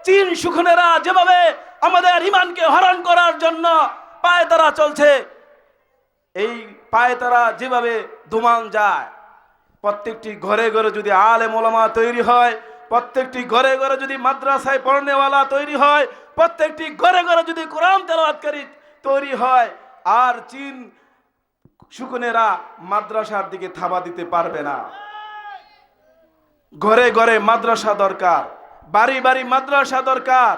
চীন শকুনেরা যেভাবে আমাদের ঈমানকে হরণ করার জন্য পায়তারা চলছে, এই পায়তারা যেভাবে দুমান যায়, প্রত্যেকটি ঘরে ঘরে যদি আলেম ওলামা তৈরি হয়, প্রত্যেকটি ঘরে ঘরে যদি মাদ্রাসায় পড়নেওয়ালা তৈরি হয়, প্রত্যেকটি ঘরে ঘরে যদি কোরআন তেলাওয়াতকারী তৈরি হয়, আর চীন শকুনেরা মাদ্রাসার দিকে থাবা দিতে পারবে না। ঘরে ঘরে মাদ্রাসা দরকার, বাড়ি বাড়ি মাদ্রাসা দরকার।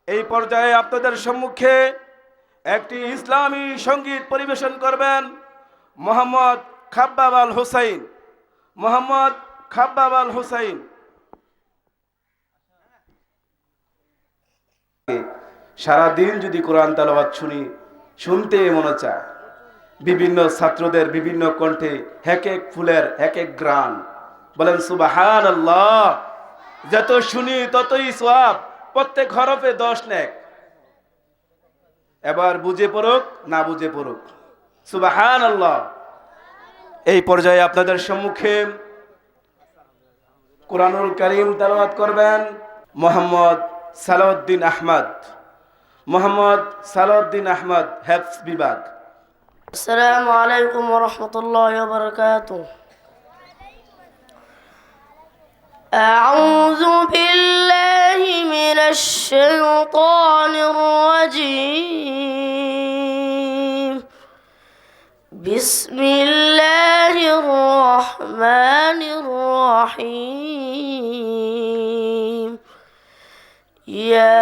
এই পর্যায়ে আপনাদের সম্মুখে একটি ইসলামী সঙ্গীত পরিবেশন করবেন মোহাম্মদ খাব্বাব আল হুসাইন। মোহাম্মদ খাব্বাব আল হুসাইন। সারাদিন যদি কোরআন তেলাওয়াত শুনতে মনে চায়, বিভিন্ন ছাত্রদের বিভিন্ন কণ্ঠে এক এক ফুলের এক এক গ্রান, বলেন সুবহানাল্লাহ। যত শুনি ততই সওয়াব, প্রত্যেক হরফে 10 নেক। এবার বুঝে পড়ুক না বুঝে পড়ুক, সুবহানাল্লাহ। এই পর্যায়ে আপনাদের সম্মুখে কোরআনুল কারীম তেলাওয়াত করবেন মোহাম্মদ সালাউদ্দিন আহমদ। মোহাম্মদ সালাউদ্দিন আহমদ, হেফজ বিভাগ। আসসালামু আলাইকুম ওয়া রাহমাতুল্লাহি ওয়া বারাকাতুহু। আউযু বিল্লাহি মিনাশ শাইতানির রাজীম। বিসমিল্লাহির রাহমানির রাহিম। ইয়া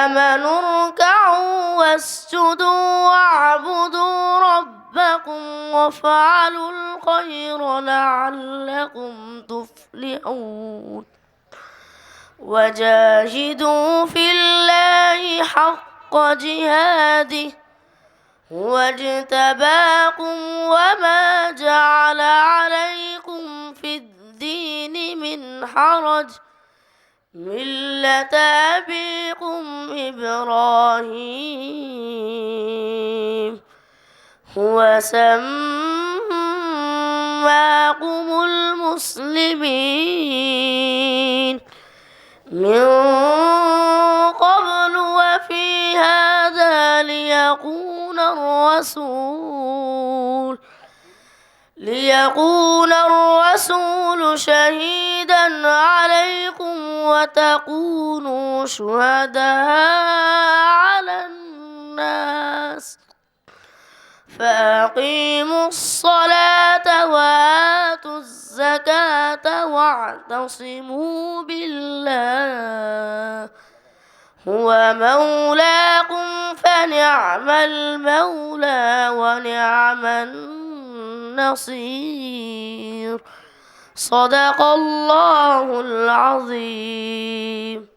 آمنوا اركعوا واسجدوا واعبدوا ربكم وافعلوا الخير لعلكم تفلحون وجاهدوا في الله حق جهاده هو اجتباكم وما جعل عليكم في الدين من حرج ملة أبيكم إبراهيم هو سماكم المسلمين من قبل وفي هذا ليكون الرسول شهيدا عليكم وتكونوا شهداء على الناس فأقيموا الصلاة وآتوا الزكاة واعتصموا بالله هو مولاكم فنعم المولى ونعم النصير صدق الله العظيم.